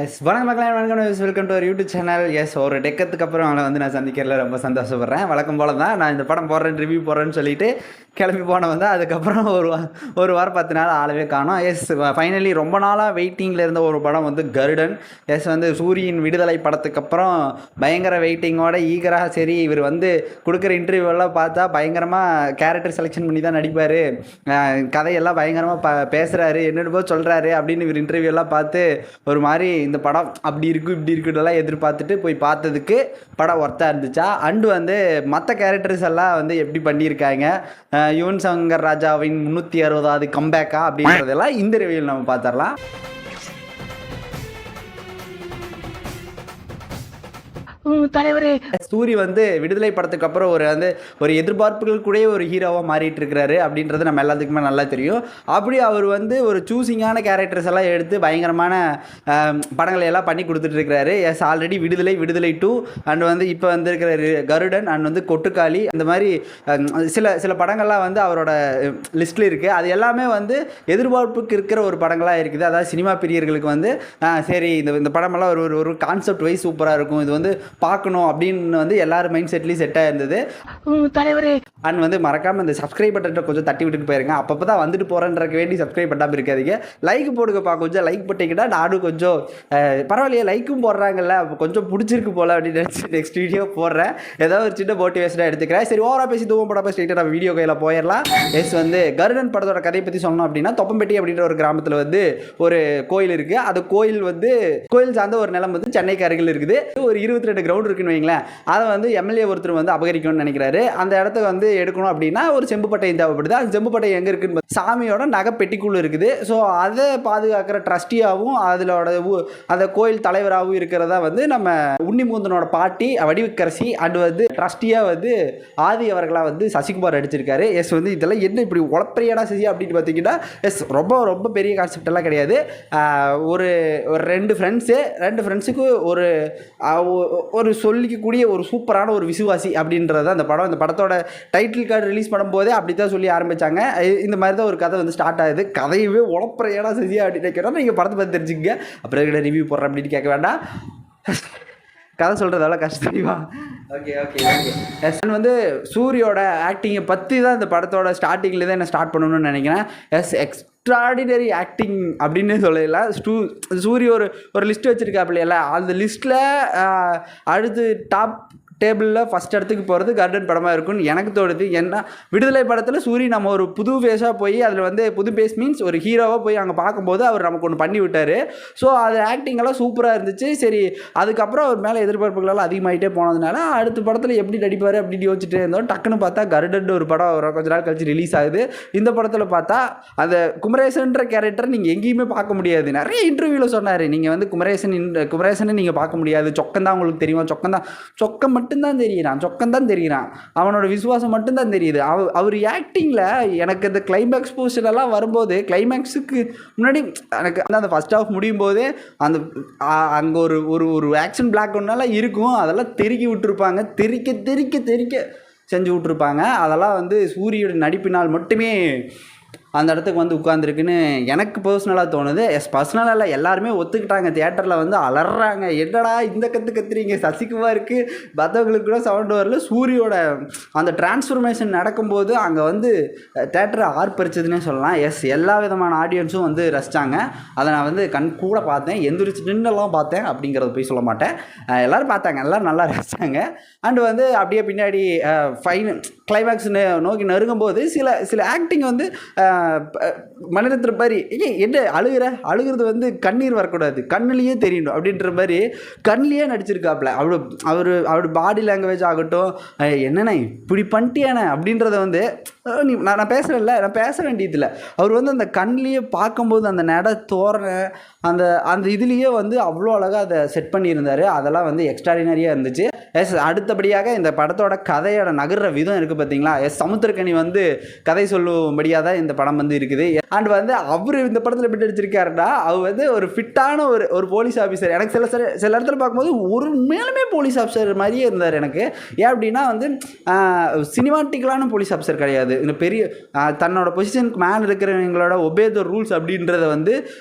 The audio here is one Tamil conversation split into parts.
எஸ் வணக்கம் மக்களே, வணக்கம். வெல்கம் டு ஒரு யூடியூப் சேனல். எஸ் ஒரு டெக்கத்துக்கு அப்புறம் அவனை வந்து நான் சந்திக்கிறதுல ரொம்ப சந்தோஷப்படுறேன். வழக்கம் போல தான் நான் இந்த படம் போடுறேன், ரிவ்யூ போடுறேன்னு சொல்லிட்டு கிளம்பி போனவன் தான். அதுக்கப்புறம் ஒரு வாரம் 10 நாள் ஆளவே காணோம். எஸ் ஃபைனலி ரொம்ப நாளாக வெயிட்டிங்கில் இருந்த ஒரு படம் வந்து கருடன். எஸ் வந்து சூரியின் விடுதலை படத்துக்கு அப்புறம் பயங்கர வெயிட்டிங்கோட ஈகராக சரி இவர் வந்து கொடுக்குற இன்டர்வியூவெல்லாம் பார்த்தா பயங்கரமாக கேரக்டர் செலெக்ஷன் பண்ணி தான் நடிப்பார், கதையெல்லாம் பயங்கரமாக பேசுகிறாரு, என்னென்னமோ சொல்கிறாரு அப்படின்னு இவர் இன்டர்வியூலாம் பார்த்து ஒரு மாதிரி இந்த படம் அப்படி இருக்கும் இப்படி இருக்குன்றலாம் எதிர்பார்த்துட்டு போய் பார்த்ததுக்கு படம் ஒர்த்தாக இருந்துச்சா. அண்டு வந்து மற்ற கேரக்டர்ஸ் எல்லாம் வந்து எப்படி பண்ணியிருக்காங்க, யுவன் சங்கர் ராஜாவின் 360வது கம்பேக்கா அப்படின்றதெல்லாம் இந்த ரிவ்யூவில் நம்ம பார்த்துடலாம். தலைவரே, சூரி வந்து விடுதலை படத்துக்கு அப்புறம் ஒரு எதிர்பார்ப்புகள் கூட ஒரு ஹீரோவாக மாறிட்டு இருக்கிறாரு அப்படின்றது நம்ம எல்லாத்துக்குமே நல்லா தெரியும். அப்படி அவர் வந்து ஒரு சூஸிங்கான கேரக்டர்ஸ் எல்லாம் எடுத்து பயங்கரமான படங்களை எல்லாம் பண்ணி கொடுத்துட்டு இருக்கிறாரு. எஸ் ஆல்ரெடி விடுதலை 2 அண்ட் வந்து இப்போ வந்திருக்கிற கருடன் அண்ட் வந்து கொட்டுக்காளி, இந்த மாதிரி சில படங்கள்லாம் வந்து அவரோட லிஸ்ட்டில் இருக்குது. அது எல்லாமே வந்து எதிர்பார்ப்புக்கு இருக்கிற ஒரு படங்களாக இருக்குது. அதாவது சினிமா பிரியர்களுக்கு வந்து சரி இந்த படமெல்லாம் ஒரு கான்செப்ட் வைஸ் சூப்பராக இருக்கும், இது வந்து பார்க்கணும் அப்படின்னு வந்து எல்லாரும் மைண்ட் செட்லேயும் செட்டாக இருந்தது. தலைவரே அண்ட் வந்து மறக்காமல் இந்த சப்ஸ்கிரைப் பட்டனை கொஞ்சம் தட்டி விட்டுட்டு போயிருங்க. அப்பப்போ தான் வந்துட்டு போகிறேன்றக்கு வேண்டி சப்ஸ்கிரைப் பண்ணாமல் இருக்காதீங்க. லைக் போடுங்கப்பா, கொஞ்சம் லைக் போட்டிங்கன்னா நானும் கொஞ்சம் பரவாயில்லையே லைக்கும் போடுறாங்கல்ல, கொஞ்சம் பிடிச்சிருக்கு போல் அப்படின்னு நினச்சி நெக்ஸ்ட் வீடியோ போடுறேன். ஏதாவது ஒரு சின்ன மோட்டிவேஷனாக எடுத்துக்கிறேன். சரி ஓவராக பேசி தூவம் படம் ஸ்ட்ரெயிட்டாக நம்ம வீடியோ கையில் போயிடலாம். எஸ் வந்து கருடன் படத்தோட கதையை பற்றி சொல்லணும் அப்படின்னா, தொப்பம்பட்டி அப்படின்ற ஒரு கிராமத்தில் வந்து ஒரு கோயில் இருக்குது. அது கோயில் சார்ந்த ஒரு நிலம் வந்து சென்னைக்கு அருகில் இருக்குது. ஒரு 22 கிரவுண்ட் இருக்குன்னு வைங்களேன். அதை வந்து எம்எல்ஏ ஒருத்தர் வந்து அபகரிக்கணும்னு நினைக்கிறாரு. அந்த இடத்த வந்து எடுக்கணும் அப்படின்னா ஒரு செம்புப்பட்டை தேவைப்படுது. அந்த செம்புப்பட்டை எங்கே இருக்குன்னு சாமியோட நகை பெட்டிக்குள்ள இருக்குது. ஸோ அதை பாதுகாக்கிற ட்ரஸ்டியாகவும் அந்த கோயில் தலைவராகவும் இருக்கிறதா வந்து நம்ம உன்னிமுந்தனோட பாட்டி வடிவுக்கரசி அண்ட் வந்து ட்ரஸ்டியாக வந்து ஆதி அவர்களாக வந்து சசிகுமார் அடிச்சிருக்காரு. எஸ் வந்து இதெல்லாம் என்ன இப்படி உழப்பறியாடா சசி அப்படின்னு பார்த்தீங்கன்னா, எஸ் ரொம்ப ரொம்ப பெரிய கான்செப்ட் எல்லாம் கிடையாது. ஒரு ரெண்டு ஃப்ரெண்ட்ஸுக்கு ஒரு சொல்லிக்கக்கூடிய ஒரு சூப்பரான ஒரு விசுவாசி அப்படின்றது அந்த படம். இந்த படத்தோட டைட்டில் கார்டு ரிலீஸ் பண்ணும்போதே அப்படி தான் சொல்லி ஆரம்பித்தாங்க. இந்த மாதிரி தான் ஒரு கதை வந்து ஸ்டார்ட் ஆகுது. கதையவே உழப்புற ஏடா செஞ்சியா அப்படின்னு கேட்குறோம். நீங்கள் படத்தை பற்றி தெரிஞ்சுக்கங்க. அப்புறம் ரிவ்யூ போடுறேன் அப்படின்னு கேட்க வேண்டாம். கதை சொல்கிறதால கஷ்டம் தெரியுமா? ஓகே வந்து சூரியோட ஆக்டிங்கை பற்றி தான் இந்த படத்தோட ஸ்டார்டிங்கில் தான் என்ன ஸ்டார்ட் பண்ணணும்னு நினைக்கிறேன். எக்ஸ்ட்ராடினரி ஆக்டிங் அப்படின்னு சொல்லலாம். சூரிய ஒரு லிஸ்ட் வச்சுருக்காப்புல, அந்த லிஸ்ட்டில் அடுத்து டாப் டேபிளில் ஃபஸ்ட் இடத்துக்கு போகிறது கருடன் படமாக இருக்கும்னு எனக்கு தோணுது. ஏன்னா விடுதலை படத்தில் சூரி நம்ம ஒரு புது ஃபேஸாக போய் அதில் வந்து புது ஃபேஸ் மீன்ஸ் ஒரு ஹீரோவாக போய் அங்கே பார்க்கும்போது அவர் நமக்கு ஒன்று பண்ணி விட்டார். ஸோ அது ஆக்டிங்கெல்லாம் சூப்பராக இருந்துச்சு. சரி அதுக்கப்புறம் அவர் மேலே எதிர்பார்ப்புகளெல்லாம் அதிகமாகிட்டே போனதுனால அடுத்த படத்தில் எப்படி நடிப்பார் அப்படின்னு யோசிச்சுட்டே இருந்தோம். டக்குன்னு பார்த்தா கருடன் ஒரு படம் கொஞ்ச நாள் கழிச்சு ரிலீஸ் ஆகுது. இந்த படத்தில் பார்த்தா அந்த குமரேசன்ற கேரக்டர் நீங்கள் எங்கேயுமே பார்க்க முடியாது. நிறைய இன்டர்வியூவில் சொன்னார், நீங்கள் வந்து குமரேசனை நீங்கள் பார்க்க முடியாது, சொக்கம் தான் உங்களுக்கு தெரியுமா, சொக்கம் மட்டும்தான் தெரிகிறான், அவனோட விசுவாசம் மட்டும்தான் தெரியுது. அவர் ஆக்டிங்கில் எனக்கு இந்த கிளைமேக்ஸ் போர்ஷன்லாம் வரும்போது, கிளைமேக்ஸுக்கு முன்னாடி எனக்கு அந்த ஃபர்ஸ்ட் ஹாஃப் முடியும் போதே அங்கே ஒரு ஆக்ஷன் பிளாக் ஒன்னால இருக்கும், அதெல்லாம் தெருக்கி விட்டுருப்பாங்க, தெறிக்க செஞ்சு விட்டுருப்பாங்க. அதெல்லாம் வந்து சூரியோட நடிப்பினால் மட்டுமே அந்த இடத்துக்கு வந்து உட்காந்துருக்குன்னு எனக்கு பர்சனலாக தோணுது. பர்சனலாக இல்லை, எல்லாருமே ஒத்துக்கிட்டாங்க. தியேட்டரில் வந்து அலறாங்க, என்னடா இந்த கத்துறீங்க, சசிகுமாருக்கு மற்றவங்களுக்கு கூட சவுண்டு வரல. சூரியோட அந்த டிரான்ஸ்ஃபர்மேஷன் நடக்கும்போது அங்கே வந்து தியேட்டரை ஆர்ப்பரிச்சதுன்னே சொல்லலாம். எல்லா விதமான ஆடியன்ஸும் வந்து ரசித்தாங்க. அதை நான் வந்து கண் கூட பார்த்தேன், எந்திரிச்சு நின்னெல்லாம் பார்த்தேன் அப்படிங்கிறத போய் சொல்ல மாட்டேன். எல்லோரும் பார்த்தாங்க, எல்லோரும் நல்லா ரசித்தாங்க. அண்டு வந்து அப்படியே பின்னாடி கிளைமேக்ஸ் நோக்கி நெருங்கும்போது சில ஆக்டிங் வந்து மனிதத்திற மாதிரி என்ன அழுகிறது வந்து கண்ணீர் வரக்கூடாது, கண்ணிலேயே தெரியணும் அப்படின்ற மாதிரி கண்ணிலேயே நடிச்சிருக்காப்புல. அவரோட பாடி லாங்குவேஜ் ஆகட்டும், என்னண்ணா இப்படி பண்ணிட்டியானே அப்படின்றத வந்து நான் பேசுகிறேன்ல, நான் பேச வேண்டியதில்லை. அவர் வந்து அந்த கண்ணிலேயே பார்க்கும்போது அந்த நட தோரண அந்த இதுலேயே வந்து அவ்வளோ அழகாக அதை செட் பண்ணியிருந்தார். அதெல்லாம் வந்து எக்ஸ்ட்ராடினரியாக இருந்துச்சு. அடுத்தபடியாக இந்த படத்தோட கதையோட நகர்ற விதம் இருக்குது பார்த்தீங்களா. சமுத்திரக்கனி வந்து கதை சொல்லும்படியாக தான் இந்த படம் வந்து இருக்குது. அண்ட் வந்து அவர் இந்த படத்தில் எப்படி நடிச்சிருக்காருன்னா, அவர் வந்து ஒரு ஃபிட்டான ஒரு போலீஸ் ஆஃபீஸர். எனக்கு சில இடத்துல பார்க்கும்போது ஒரு மேலுமே போலீஸ் ஆஃபீஸர் மாதிரியே இருந்தார் எனக்கு. ஏன் அப்படின்னா வந்து சினிமாட்டிக்கலான போலீஸ் ஆஃபீஸர் கிடையாது, சொல்கிறது, இந்த பெரிய தன்னோட பொசிஷனுக்கு மேலே இருக்கிறவங்களோட ஒபே த ரூல்ஸ் அப்படின்றத வந்து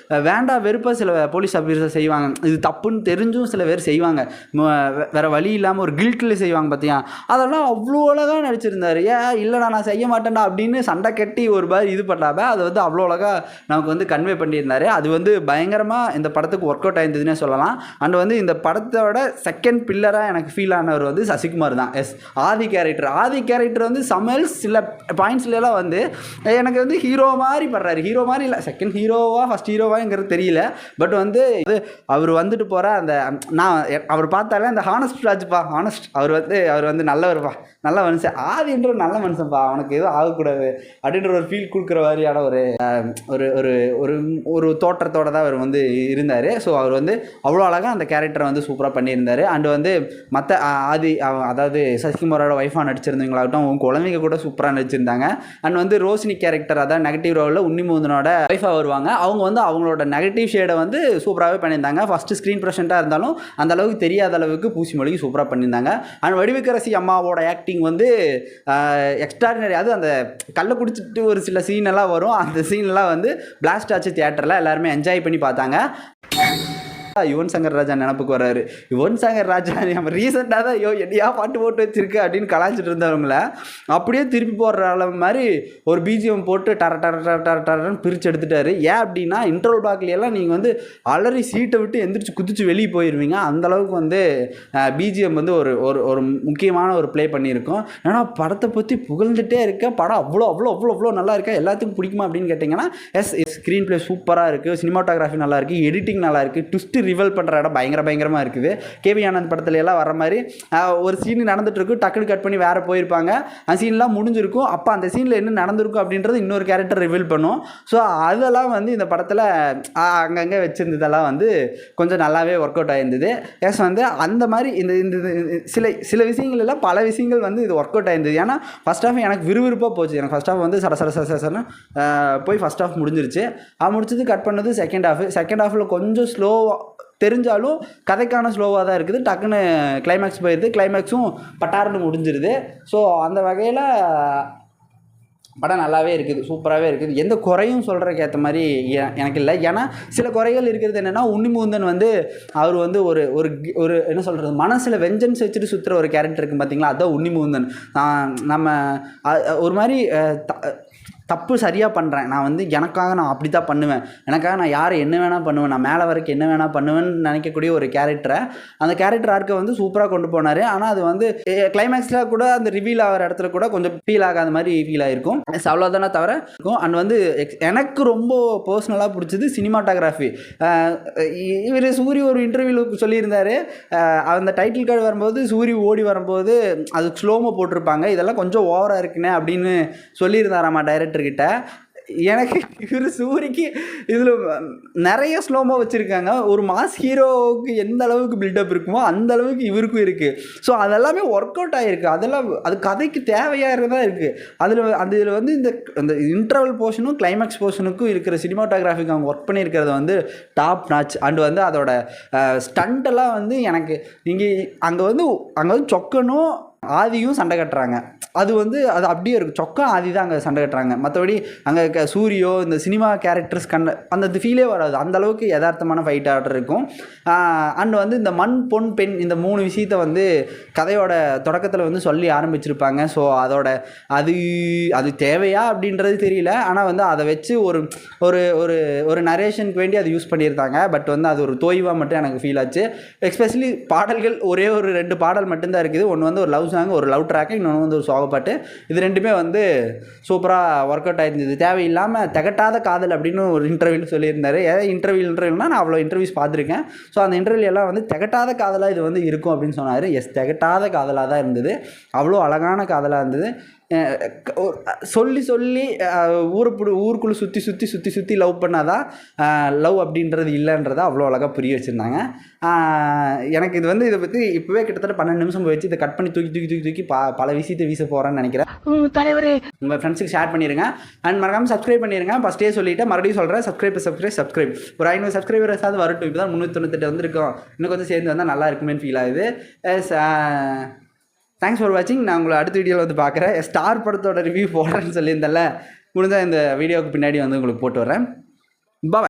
வேண்டாம் வெறுப்பாக சில போலீஸ் ஆஃபீஸர் செய்வாங்க. இது தப்புன்னு தெரிஞ்சும் சில பேர் செய்வாங்க, வேறு வழி இல்லாமல் ஒரு கில்ட்டில் செய்வாங்க பார்த்தியா. அதெல்லாம் அவ்வளோ அழகாக நடிச்சிருந்தார். இல்லைடா நான் செய்ய மாட்டேன்டா அப்படின்னு சண்டை கட்டி ஒரு மாதிரி இது பண்ணாமல் அதை வந்து அவ்வளோ அழகாக நமக்கு வந்து கன்வே பண்ணியிருந்தார். அது வந்து பயங்கரமாக இந்த படத்துக்கு ஒர்க் அவுட் ஆயிருந்ததுன்னே சொல்லலாம். அண்ட் வந்து இந்த படத்தோட செகண்ட் பில்லராக எனக்கு ஃபீல் ஆனவர் வந்து சசிகுமார் தான். ஆதி கேரக்டர் வந்து சமையல் சில பாயிண்ட்ஸ்லாம் வந்து எனக்கு வந்து ஹீரோ மாதிரி படுறாரு. ஹீரோ மாதிரி இல்லை, செகண்ட் ஹீரோவா ஃபர்ஸ்ட் ஹீரோவாங்கிறது தெரியல. பட் வந்து அவர் வந்துட்டு போகிற அந்த நான் அவர் பார்த்தாலே அந்த ஹானஸ்ட் ராஜ்ப்பா, ஹானஸ்ட் அவர் வந்து நல்லவர்ப்பா, நல்ல மனுஷன். ஆதின்ற நல்ல மனுஷன்ப்பா, அவனுக்கு எதுவும் ஆகக்கூடாது அப்படின்ற ஒரு ஃபீல் கொடுக்குற மாதிரியான ஒரு ஒரு ஒரு தோற்றத்தோடு தான் அவர் வந்து இருந்தார். ஸோ அவர் வந்து அவ்வளோ அழகாக அந்த கேரக்டரை வந்து சூப்பராக பண்ணியிருந்தார். அண்டு வந்து மற்ற அதாவது சசிகுமாரோட ஒய்ஃபாக நடிச்சிருந்தவங்களாகட்டும், அவங்க குழந்தைங்க கூட சூப்பராக நடிச்சிருந்தாங்க. அண்ட் வந்து ரோஷினி கேரக்டர், அதாவது நெகட்டிவ் ரோலில் உன்னிமுதனோட ஒய்ஃபாக வருவாங்க. அவங்க வந்து அவங்களோட நெகட்டிவ் ஷேடை வந்து சூப்பராகவே பண்ணியிருந்தாங்க. ஃபஸ்ட்டு ஸ்க்ரீன் ப்ரெசென்ட்டாக இருந்தாலும் அந்த அளவுக்கு தெரியாத அளவுக்கு பூசி மொழிக்கு சூப்பராக பண்ணியிருந்தாங்க. அண்ட் வடிவுக்கரசி அம்மாவோட ஆக்டிங் வந்து எக்ஸ்ட்ராடினரி. அது அந்த கல்லை குடிச்சிட்டு ஒரு சில சீனெல்லாம் வரும், அந்த சீனெல்லாம் வந்து பிளாஸ்ட் ஆச்சு தியேட்டரில், எல்லாருமே என்ஜாய் பண்ணி பார்த்தாங்க. யுவன் சங்கர் ராஜா நினப்புக்கு வர்றாரு. யுவன் சங்கர் ராஜா நம்ம ரீசெண்டாக தான் என்னையா பாட்டு போட்டு வச்சிருக்கு அப்படின்னு கலாச்சிட்டு இருந்தவங்கள அப்படியே திருப்பி போடுற அளவு மாதிரி ஒரு பிஜிஎம் போட்டு டரன்னு பிரித்து எடுத்துட்டாரு. ஏன் அப்படின்னா இன்ட்ரோல் பிளாக்லையெல்லாம் நீங்கள் வந்து அலறி சீட்டை விட்டு எந்திரிச்சு குதிச்சு வெளியே போயிடுவீங்க. அந்தளவுக்கு வந்து பிஜிஎம் வந்து ஒரு முக்கியமான ஒரு ப்ளே பண்ணியிருக்கோம். ஏன்னா படத்தை பற்றி புகழ்ந்துட்டே இருக்கேன், படம் அவ்வளோ நல்லா இருக்கா, எல்லாத்துக்கும் பிடிக்குமா அப்படின்னு கேட்டிங்கன்னா ஸ்க்ரீன் ப்ளே சூப்பராக இருக்குது, சினிமாட்டோகிராஃபி நல்லா இருக்குது, எடிட்டிங் நல்லா இருக்குது, ட்விஸ்ட்டு ரிவல் பண்ணுற இடம் பயங்கரமாக இருக்குது. கேவி ஆனந்த் படத்துல எல்லாம் வர மாதிரி ஒரு சீன் நடந்துட்டு இருக்கும், டக்குனு கட் பண்ணி வேறு போயிருப்பாங்க, அந்த சீன்லாம் முடிஞ்சிருக்கும். அப்போ அந்த சீனில் என்ன நடந்திருக்கும் அப்படின்றது இன்னொரு கேரக்டர் ரிவீல் பண்ணும். ஸோ அதெல்லாம் வந்து இந்த படத்தில் அங்கங்கே வச்சுருந்ததெல்லாம் வந்து கொஞ்சம் நல்லாவே ஒர்க் அவுட் ஆகிருந்தது. வந்து அந்த மாதிரி இந்த சில விஷயங்கள் எல்லாம் பல விஷயங்கள் வந்து இது ஒர்க் அவுட் ஆகிருந்தது. ஏன்னா ஃபஸ்ட் ஆஃப் எனக்கு விறுவிறுப்பாக போச்சு. எனக்கு ஃபஸ்ட் ஆஃப் வந்து சரசரன்னு போய் ஃபஸ்ட் ஆஃப் முடிஞ்சிருச்சு. முடிச்சது கட் பண்ணது செகண்ட் ஹாஃபில் கொஞ்சம் ஸ்லோவாக தெரிஞ்சாலும் கதைக்கான ஸ்லோவாக தான் இருக்குது. டக்குன்னு கிளைமேக்ஸ் போயிடுது, கிளைமேக்ஸும் பட்டாருன்னு முடிஞ்சிருது. ஸோ அந்த வகையில் படம் நல்லாவே இருக்குது, சூப்பராகவே இருக்குது. எந்த குறையும் சொல்கிறதுக்கு ஏற்ற மாதிரி எனக்கு இல்லை. ஏன்னா சில குறைகள் இருக்கிறது என்னென்னா, உன்னிமுந்தன் வந்து அவர் வந்து ஒரு என்ன சொல்கிறது, மனசில் வெஞ்சன்ஸ் வச்சுட்டு சுற்றுற ஒரு கேரக்டர் இருக்குது பார்த்தீங்களா, அதுதான் உன்னிமுந்தன். நம்ம ஒரு மாதிரி தப்பு சரியாக பண்ணுறேன், நான் வந்து எனக்காக நான் அப்படி தான் பண்ணுவேன், எனக்காக நான் யாரை என்ன வேணால் பண்ணுவேன், நான் மேலே வரைக்கும் என்ன வேணால் பண்ணுவேன்னு நினைக்கக்கூடிய ஒரு கேரக்டரை அந்த கேரக்டர் ஆர்க்கை வந்து சூப்பராக கொண்டு போனார். ஆனால் அது வந்து கிளைமேக்ஸில் கூட அந்த ரிவீல் ஆகிற இடத்துல கூட கொஞ்சம் ஃபீல் ஆகாத மாதிரி ஃபீல் ஆகிருக்கும். அவ்வளோதானே தவிர இருக்கும். அண்ட் வந்து எனக்கு ரொம்ப பர்சனலாக பிடிச்சது சினிமாட்டோகிராஃபி. இவர் சூரி ஒரு இன்டர்வியூவில் சொல்லியிருந்தார், அந்த டைட்டில் கார்டு வரும்போது சூரி ஓடி வரும்போது அது ஸ்லோமோ போட்டிருப்பாங்க, இதெல்லாம் கொஞ்சம் ஓவராக இருக்குண்ணே அப்படின்னு சொல்லியிருந்தாராம்மா டைரக்டர்கிட்ட. எனக்கு இவர் சூரிக்கு இதில் நிறைய ஸ்லோமோ வச்சுருக்காங்க. ஒரு மாஸ் ஹீரோவுக்கு எந்த அளவுக்கு பில்டப் இருக்குமோ அந்த அளவுக்கு இவருக்கும் இருக்குது. ஸோ அதெல்லாமே ஒர்க் அவுட் ஆகிருக்கு. அதெல்லாம் அது கதைக்கு தேவையாக தான் இருக்குது. இதில் வந்து இந்த இன்டர்வல் போர்ஷனும் கிளைமேக்ஸ் போர்ஷனுக்கும் இருக்கிற சினிமாட்டோகிராஃபிக்கு அவங்க ஒர்க் பண்ணியிருக்கிறத வந்து டாப் நாச். அண்ட் வந்து அதோட ஸ்டண்டெல்லாம் வந்து எனக்கு அங்கே வந்து சொக்கனும் ஆதியும் சண்டை கட்டுறாங்க, அது வந்து அது அப்படியே இருக்கும். சொக்கா ஆதி தான் அங்கே சண்டை கட்டுறாங்க. மற்றபடி அங்கே சூரியோ இந்த சினிமா கேரக்டர்ஸ் அந்த ஃபீலே வராது. அந்தளவுக்கு யதார்த்தமான ஃபைட் ஆர்டர் இருக்கும். அண்ட் வந்து இந்த மண் பொன் பெண் இந்த 3 விஷயத்தை வந்து கதையோட தொடக்கத்தில் வந்து சொல்லி ஆரம்பிச்சிருப்பாங்க. ஸோ அதோட அது தேவையா அப்படின்றது தெரியல. ஆனால் வந்து அதை வச்சு ஒரு நரேஷனுக்கு வேண்டி அதை யூஸ் பண்ணியிருந்தாங்க. பட் வந்து அது ஒரு தோய்வாக மட்டும் எனக்கு ஃபீல் ஆச்சு. எஸ்பெஷலி பாடல்கள் ஒரே 2 பாடல் மட்டும்தான் இருக்குது. ஒன்று வந்து ஒரு லவ் சாங், ஒரு லவ் ட்ராக்கு, இன்னொன்று வந்து ஒரு சோகப்பாட்டு. இது ரெண்டுமே வந்து சூப்பராக ஒர்க் அவுட் ஆகிருந்தது. தேவையில்லாமல் திகட்டாத காதல் அப்படின்னு ஒரு இன்டர்வியூவில் சொல்லியிருந்தார். ஏதாவது இன்டர்வியூனா நான் அவ்வளோ இன்டர்வியூஸ் பார்த்துருக்கேன். ஸோ அந்த இன்டர்வியூ எல்லாம் வந்து திகட்டாத காதலாக இது வந்து இருக்கும் அப்படின்னு சொன்னார். திகட்டாத காதலாக தான் இருந்தது. அவ்வளோ அழகான காதலாக இருந்தது. சொல்லி ஊருக்குள்ளே சுற்றி லவ் பண்ணாதான் லவ் அப்படின்றது இல்லைன்றதை அவ்வளோ அழகாக புரிய வச்சுருந்தாங்க. எனக்கு இது வந்து இதை பற்றி இப்போவே கிட்டத்தட்ட 12 நிமிஷம் போயிடுச்சு. இதை கட் பண்ணி தூக்கி பல விஷயத்தை வீச போகிறேன்னு நினைக்கிறேன். தலைவரே உங்கள் ஃப்ரெண்ட்ஸுக்கு ஷேர் பண்ணிடுங்க. அண்ட் மறக்காமல் சப்ஸ்கிரைப் பண்ணிடுங்க. ஃபஸ்ட்டே சொல்லிவிட்டு மறுபடியும் சொல்கிறேன், சப்ஸ்கிரைப் ஒரு 500 சப்ஸ்கிரைபர்ஸாவது வரட்டும். இப்போ தான் 398 வந்திருக்கோம். இன்னும் கொஞ்சம் சேர்ந்து வந்தால் நல்லா இருக்குமேன்னு ஃபீல் ஆகுது. தேங்க்ஸ் ஃபார் வாட்சிங். நான் உங்களை அடுத்த வீடியோவில் வந்து பார்க்குறேன். ஸ்டார் படத்தோட ரிவ்யூ போடுறேன்னு சொல்லியிருந்தேன்ல, முடிஞ்சால் இந்த வீடியோவுக்கு பின்னாடி வந்து உங்களுக்கு போட்டு வரேன். பாய்.